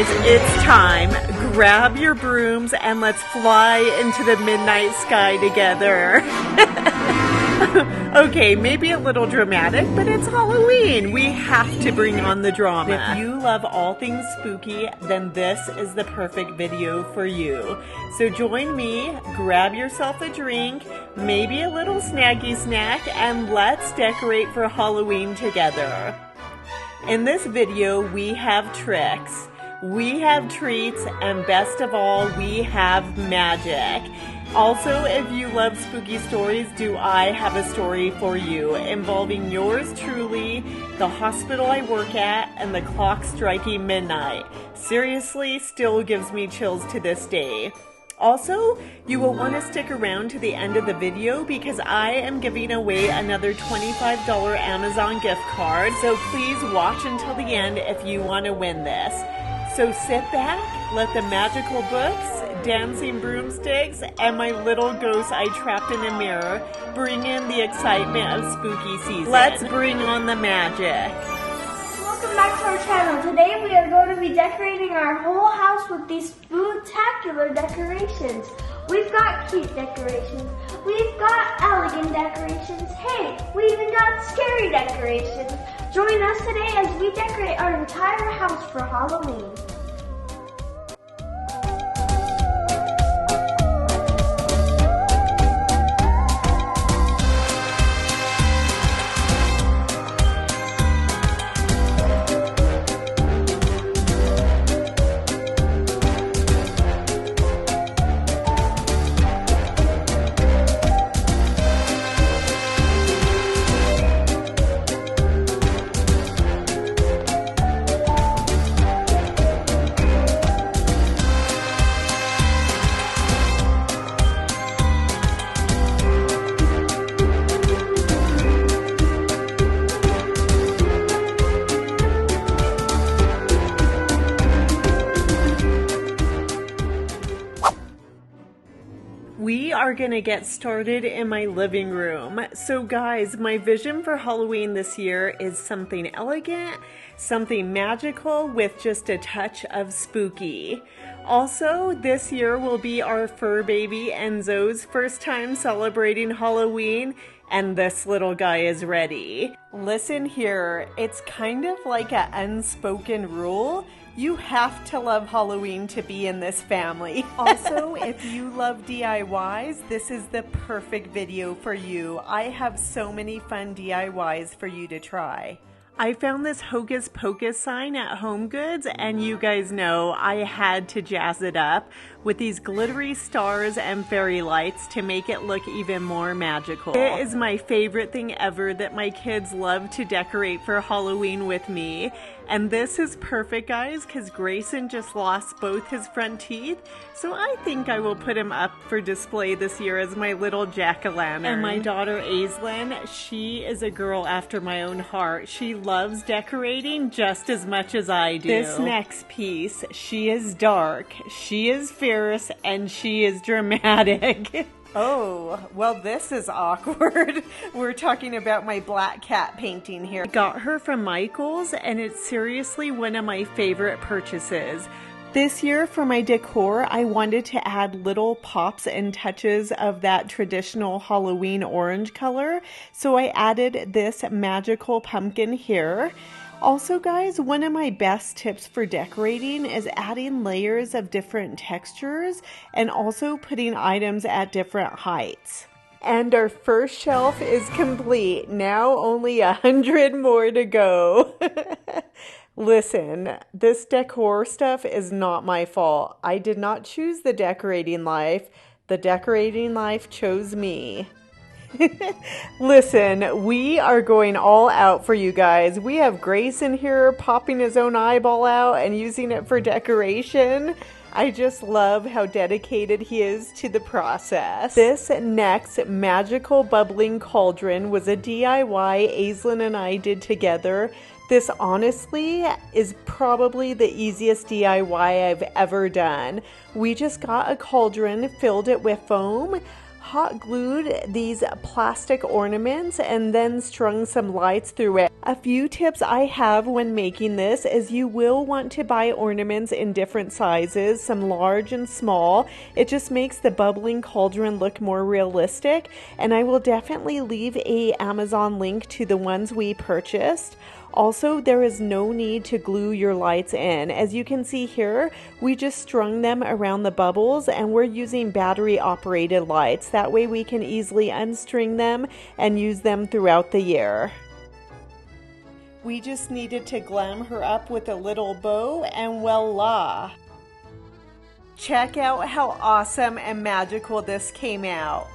guys, it's time. Grab your brooms and let's fly into the midnight sky together. Okay, maybe a little dramatic, but it's Halloween. We have to bring on the drama. If you love all things spooky, then this is the perfect video for you. So join me, grab yourself a drink, maybe a little snaggy snack, and let's decorate for Halloween together. In this video, we have tricks, we have treats, and best of all, we have magic. Also, if you love spooky stories, do I have a story for you involving yours truly, the hospital I work at, and the clock striking midnight. Seriously, still gives me chills to this day. Also, you will want to stick around to the end of the video because I am giving away another $25 Amazon gift card. So please watch until the end if you want to win this. So sit back, let the magical books, dancing broomsticks, and my little ghost I trapped in a mirror bring in the excitement of spooky season. Let's bring on the magic. Welcome back to our channel. Today we are going to be decorating our whole house with these spectacular decorations. We've got cute decorations. We've got elegant decorations. Hey, we even got scary decorations. Join us today as we decorate our entire house for Halloween. We are gonna get started in my living room. So guys, my vision for Halloween this year is something elegant, something magical with just a touch of spooky. Also, this year will be our fur baby Enzo's first time celebrating Halloween, and this little guy is ready. Listen here, it's kind of like an unspoken rule. You have to love Halloween to be in this family. Also, if you love DIYs, this is the perfect video for you. I have so many fun DIYs for you to try. I found this Hocus Pocus sign at HomeGoods, and you guys know I had to jazz it up with these glittery stars and fairy lights to make it look even more magical. It is my favorite thing ever that my kids love to decorate for Halloween with me. And this is perfect, guys, because Grayson just lost both his front teeth, so I think I will put him up for display this year as my little jack-o'-lantern. And my daughter Aislinn, she is a girl after my own heart. She loves decorating just as much as I do. This next piece, she is dark, she is fierce, and she is dramatic. Oh, well, this is awkward. We're talking about my black cat painting here. I got her from Michael's, and it's seriously one of my favorite purchases. This year for my decor, I wanted to add little pops and touches of that traditional Halloween orange color, so I added this magical pumpkin here. Also, guys, one of my best tips for decorating is adding layers of different textures and also putting items at different heights. And our first shelf is complete. Now only 100 more to go. Listen, this decor stuff is not my fault. I did not choose the decorating life. The decorating life chose me. Listen, we are going all out for you guys. We have Grayson here popping his own eyeball out and using it for decoration. I just love how dedicated he is to the process. This next magical bubbling cauldron was a DIY Aislinn and I did together. This honestly is probably the easiest DIY I've ever done. We just got a cauldron, filled it with foam, hot glued these plastic ornaments and then strung some lights through it. A few tips I have when making this is you will want to buy ornaments in different sizes, some large and small. It just makes the bubbling cauldron look more realistic, and I will definitely leave a Amazon link to the ones we purchased. Also, there is no need to glue your lights in. As you can see here, we just strung them around the bubbles, and we're using battery operated lights. That way we can easily unstring them and use them throughout the year. We just needed to glam her up with a little bow, and voila! Check out how awesome and magical this came out.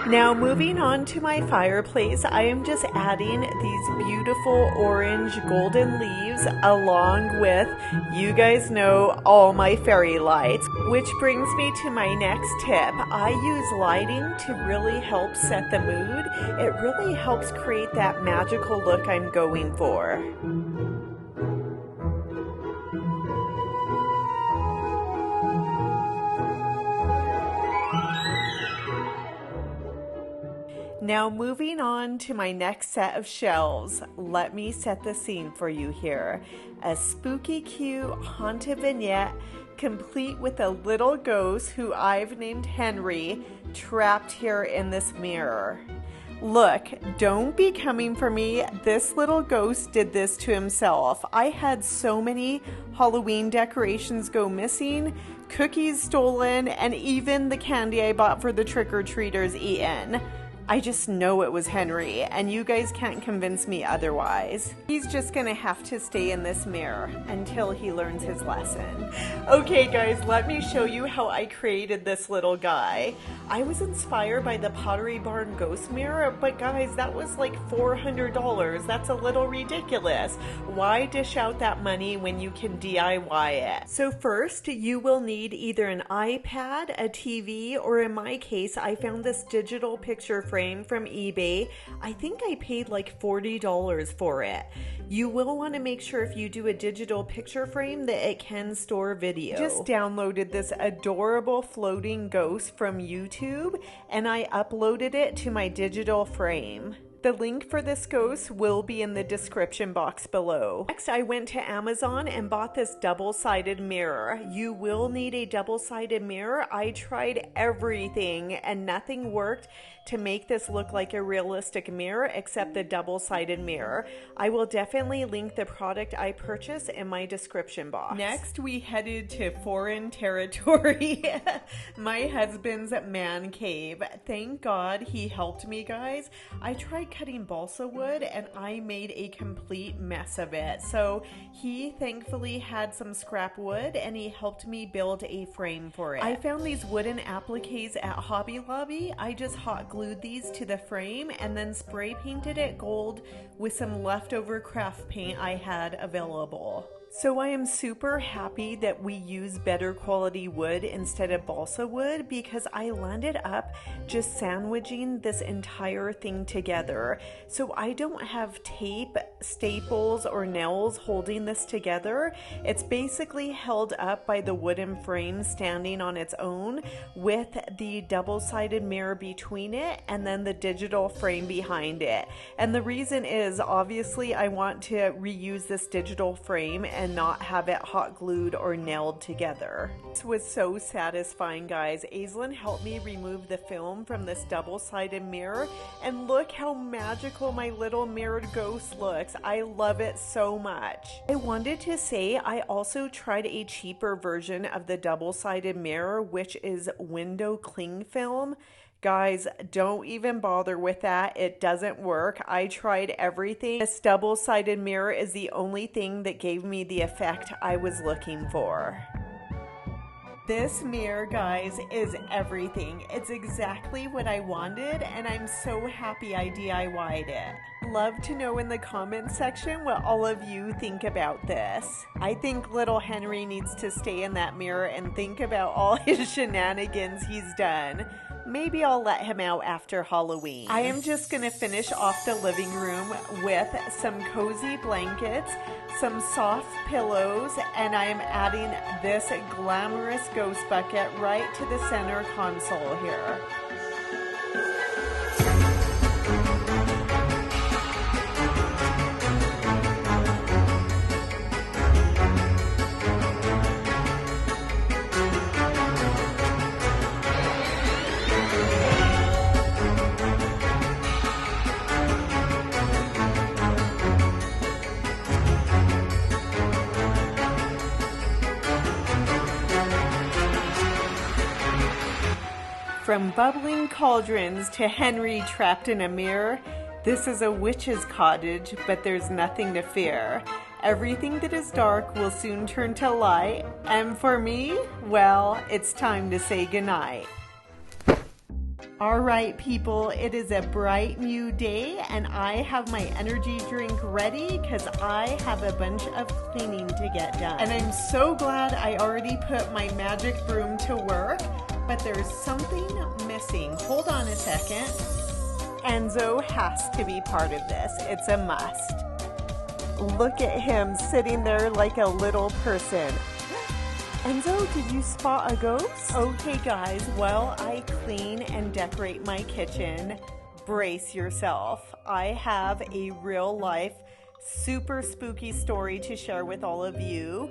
Now moving on to my fireplace, I am just adding these beautiful orange golden leaves along with, you guys know, all my fairy lights. Which brings me to my next tip. I use lighting to really help set the mood. It really helps create that magical look I'm going for. Now moving on to my next set of shelves, let me set the scene for you here. A spooky cute haunted vignette complete with a little ghost who I've named Henry trapped here in this mirror. Look, don't be coming for me. This little ghost did this to himself. I had so many Halloween decorations go missing, cookies stolen, and even the candy I bought for the trick-or-treaters eaten. I just know it was Henry, and you guys can't convince me otherwise. He's just gonna have to stay in this mirror until he learns his lesson. Okay guys, let me show you how I created this little guy. I was inspired by the Pottery Barn ghost mirror, but guys, that was like $400. That's a little ridiculous. Why dish out that money when you can DIY it? So first, you will need either an iPad, a TV, or in my case, I found this digital picture frame from eBay. I think I paid like $40 for it. You will want to make sure if you do a digital picture frame that it can store video. Just downloaded this adorable floating ghost from YouTube and I uploaded it to my digital frame. The link for this ghost will be in the description box below. Next, I went to Amazon and bought this double-sided mirror. You will need a double-sided mirror. I tried everything and nothing worked to make this look like a realistic mirror except the double-sided mirror. I will definitely link the product I purchased in my description box. Next, we headed to foreign territory, my husband's man cave. Thank God he helped me, guys. I tried cutting balsa wood and I made a complete mess of it. So he thankfully had some scrap wood and he helped me build a frame for it. I found these wooden appliques at Hobby Lobby. I just hot glued these to the frame and then spray painted it gold with some leftover craft paint I had available. So I am super happy that we use better quality wood instead of balsa wood because I landed up just sandwiching this entire thing together. So I don't have tape, staples, or nails holding this together. It's basically held up by the wooden frame standing on its own with the double-sided mirror between it and then the digital frame behind it. And the reason is obviously I want to reuse this digital frame and not have it hot glued or nailed together. This was so satisfying, guys. Aislinn helped me remove the film from this double-sided mirror and look how magical my little mirrored ghost looks. I love it so much. I wanted to say I also tried a cheaper version of the double-sided mirror, which is window cling film. Guys, don't even bother with that. It doesn't work. I tried everything. This double-sided mirror is the only thing that gave me the effect I was looking for. This mirror, guys, is everything. It's exactly what I wanted, and I'm so happy I DIY'd it. Love to know in the comments section what all of you think about this. I think little Henry needs to stay in that mirror and think about all his shenanigans he's done. maybe I'll let him out after Halloween. I am just gonna finish off the living room with some cozy blankets, some soft pillows, and I am adding this glamorous ghost bucket right to the center console here. From bubbling cauldrons to Henry trapped in a mirror, this is a witch's cottage, but there's nothing to fear. Everything that is dark will soon turn to light, and for me, well, it's time to say goodnight. All right, people, it is a bright new day, and I have my energy drink ready because I have a bunch of cleaning to get done. And I'm so glad I already put my magic broom to work, but there's something missing. Hold on a second. Enzo has to be part of this. It's a must. Look at him sitting there like a little person. Enzo, did you spot a ghost? Okay, guys, while I clean and decorate my kitchen, brace yourself. I have a real life, super spooky story to share with all of you.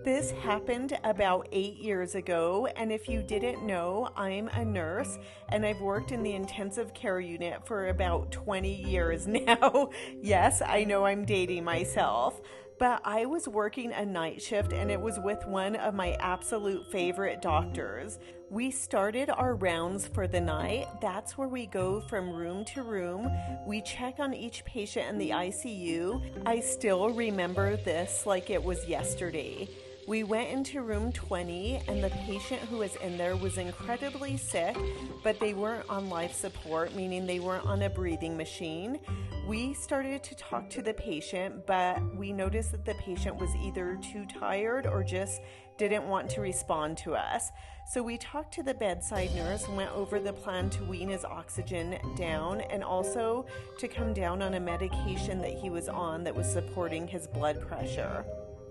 This happened about 8 years ago, and if you didn't know, I'm a nurse and I've worked in the intensive care unit for about 20 years now. Yes, I know I'm dating myself, but I was working a night shift and it was with one of my absolute favorite doctors. We started our rounds for the night. That's where we go from room to room. We check on each patient in the ICU. I still remember this like it was yesterday. We went into room 20 and the patient who was in there was incredibly sick, but they weren't on life support, meaning they weren't on a breathing machine. We started to talk to the patient, but we noticed that the patient was either too tired or just didn't want to respond to us. So we talked to the bedside nurse and went over the plan to wean his oxygen down and also to come down on a medication that he was on that was supporting his blood pressure.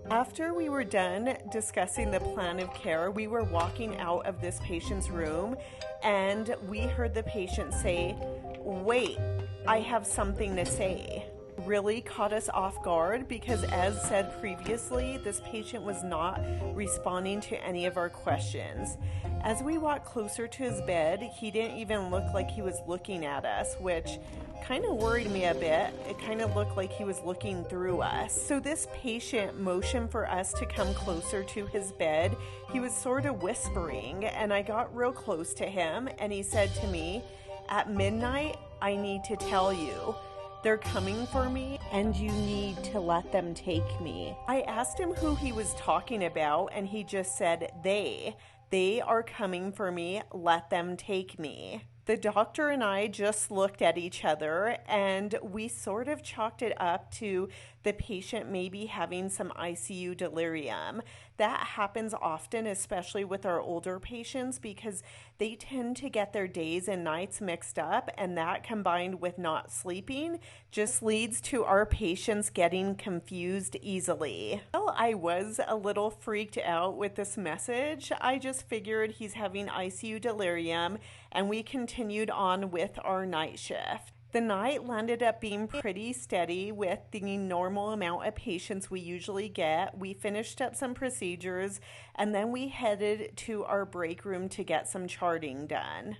After we were done discussing the plan of care, we were walking out of this patient's room and we heard the patient say, "Wait, I have something to say." Really caught us off guard because, as said previously, this patient was not responding to any of our questions. As we walked closer to his bed, he didn't even look like he was looking at us, which kind of worried me a bit. It kind of looked like he was looking through us. So this patient motioned for us to come closer to his bed. He was sort of whispering, and I got real close to him, and he said to me, "At midnight, I need to tell you. They're coming for me, and you need to let them take me." I asked him who he was talking about, and he just said, They are coming for me, let them take me." The doctor and I just looked at each other and we sort of chalked it up to the patient maybe having some ICU delirium. That happens often, especially with our older patients, because they tend to get their days and nights mixed up, and that combined with not sleeping just leads to our patients getting confused easily. Well, I was a little freaked out with this message. I just figured he's having ICU delirium, and we continued on with our night shift. The night landed up being pretty steady with the normal amount of patients we usually get. We finished up some procedures and then we headed to our break room to get some charting done.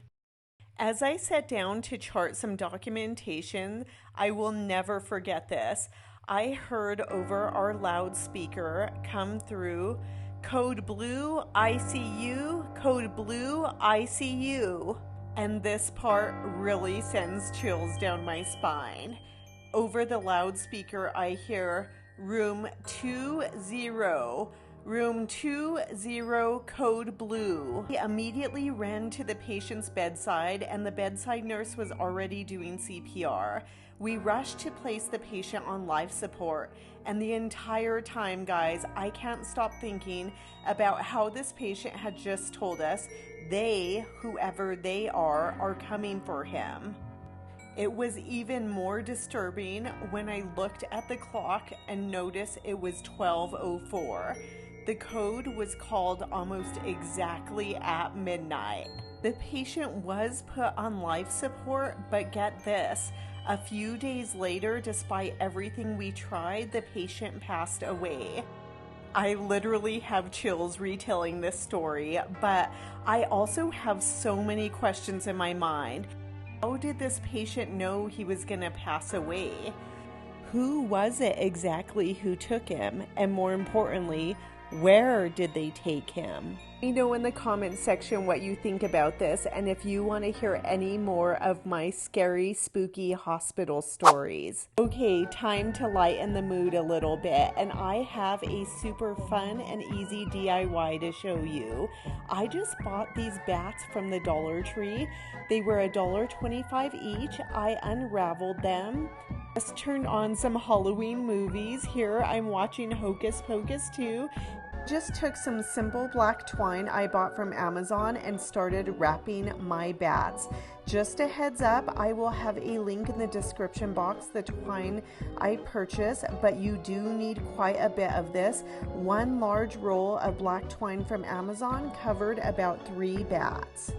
As I sat down to chart some documentation, I will never forget this. I heard over our loudspeaker come through, "Code blue, ICU, code blue, ICU." And this part really sends chills down my spine. Over the loudspeaker, I hear room 20, Room 20, code blue. He immediately ran to the patient's bedside and the bedside nurse was already doing CPR. We rushed to place the patient on life support, and the entire time, guys, I can't stop thinking about how this patient had just told us they, whoever they are coming for him. It was even more disturbing when I looked at the clock and noticed it was 12:04. The code was called almost exactly at midnight. The patient was put on life support, but get this, a few days later, despite everything we tried, the patient passed away. I literally have chills retelling this story, but I also have so many questions in my mind. How did this patient know he was going to pass away? Who was it exactly who took him? And more importantly, where did they take him? Let me know in the comments section what you think about this, and if you want to hear any more of my scary, spooky hospital stories. Okay, time to lighten the mood a little bit, and I have a super fun and easy DIY to show you. I just bought these bats from the Dollar Tree. They were $1.25 each. I unraveled them. Just turned on some Halloween movies. Here I'm watching Hocus Pocus 2. Just took some simple black twine I bought from Amazon and started wrapping my bats. Just a heads up, I will have a link in the description box, the twine I purchased, but you do need quite a bit of this. One large roll of black twine from Amazon covered about 3 bats.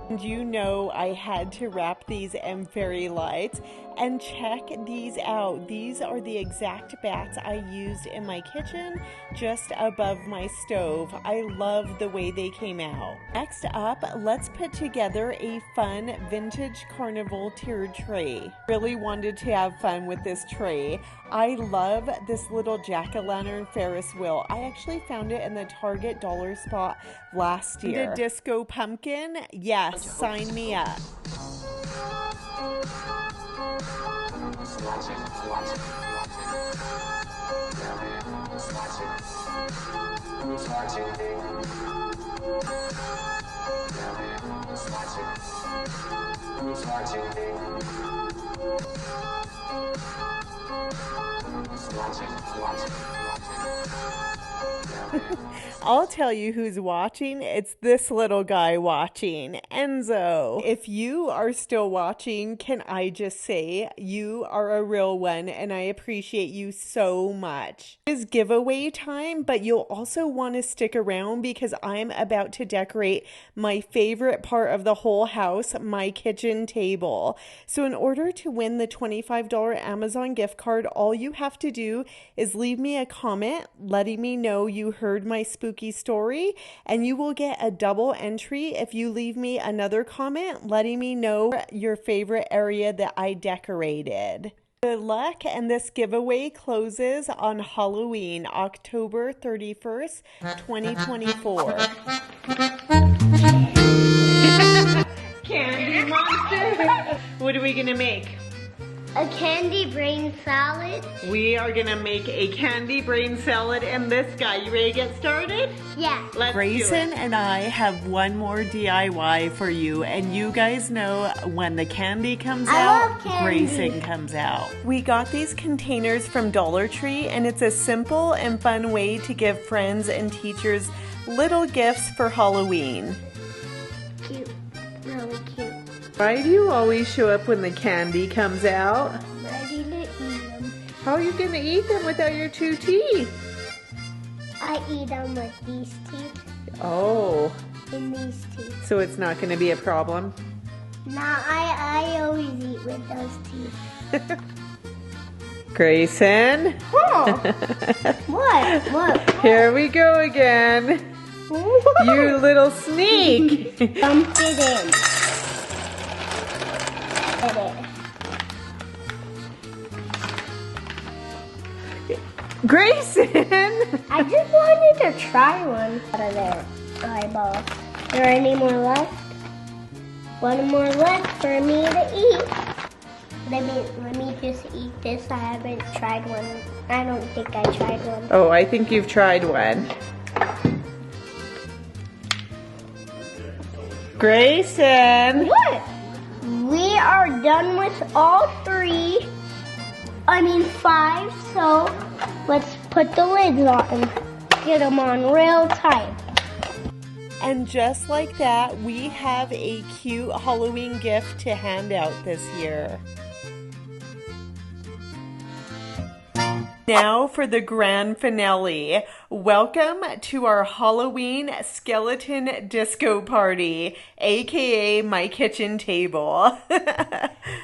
And you know I had to wrap these in fairy lights, and check these out. These are the exact bats I used in my kitchen just above my stove. I love the way they came out. Next up, let's put together a fun vintage carnival tiered tray. Really wanted to have fun with this tray. I love this little jack-o'-lantern Ferris wheel. I actually found it in the Target dollar spot last year. The disco pumpkin? Yes, sign me up. I'll tell you who's watching. It's this little guy watching, Enzo. If you are still watching, can I just say you are a real one and I appreciate you so much. It's giveaway time, but you'll also want to stick around because I'm about to decorate my favorite part of the whole house, my kitchen table. So in order to win the $25 Amazon gift card, all you have to do is leave me a comment letting me know you heard my spooky story, and you will get a double entry if you leave me another comment letting me know your favorite area that I decorated. Good luck, and this giveaway closes on Halloween, October 31st, 2024. Candy monster! What are we gonna make? A candy brain salad. We are gonna make a candy brain salad and this guy. You ready to get started? Yeah. Let's Grayson and I have one more DIY for you, and you guys know when the candy comes out, Grayson comes out. We got these containers from Dollar Tree, and it's a simple and fun way to give friends and teachers little gifts for Halloween. Cute. Really cute. Why do you always show up when the candy comes out? I'm ready to eat them. How are you going to eat them without your 2 teeth? I eat them with these teeth. Oh. And these teeth. So it's not going to be a problem? No, I always eat with those teeth. Grayson? Huh. What? Here we go again. What? You little sneak. Dump it in. Grayson! I just wanted to try one out of their eyeballs. Are there any more left? One more left for me to eat. Let me just eat this. I haven't tried one. I don't think I tried one. Oh, I think you've tried one. Grayson! What? We are done with all 5, so let's put the lids on. Get them on real tight. And just like that, we have a cute Halloween gift to hand out this year. Now for the grand finale. Welcome to our Halloween skeleton disco party, aka my kitchen table.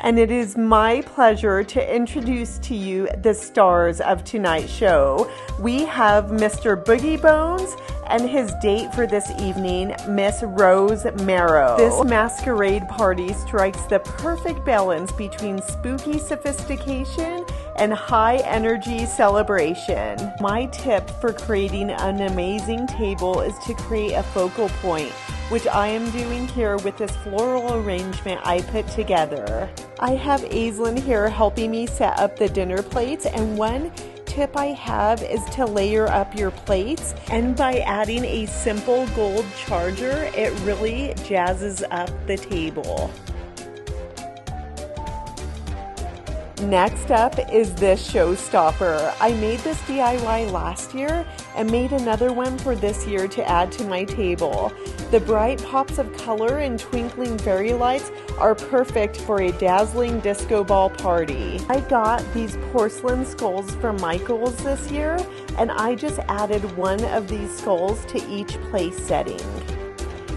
And it is my pleasure to introduce to you the stars of tonight's show. We have Mr. Boogie Bones and his date for this evening, Miss Rose Marrow. This masquerade party strikes the perfect balance between spooky sophistication and high energy celebration. My tip for creating an amazing table is to create a focal point, which I am doing here with this floral arrangement I put together. I have Aislinn here helping me set up the dinner plates, and one tip I have is to layer up your plates, and by adding a simple gold charger, it really jazzes up the table. Next up is this showstopper. I made this DIY last year and made another one for this year to add to my table. The bright pops of color and twinkling fairy lights are perfect for a dazzling disco ball party. I got these porcelain skulls from Michael's this year, and I just added one of these skulls to each place setting.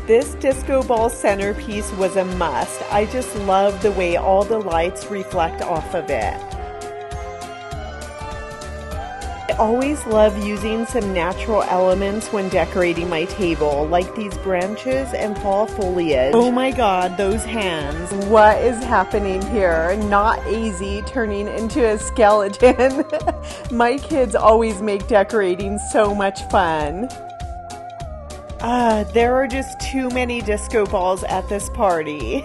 This disco ball centerpiece was a must. I just love the way all the lights reflect off of it. I always love using some natural elements when decorating my table, like these branches and fall foliage. Oh my god, those hands. What is happening here? Not easy turning into a skeleton. My kids always make decorating so much fun. There are just too many disco balls at this party.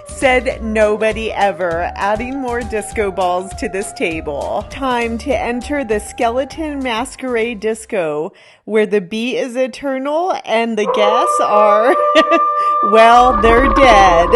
Said nobody ever. Adding more disco balls to this table. Time to enter the skeleton masquerade disco, where the beat is eternal and the guests are, well, they're dead.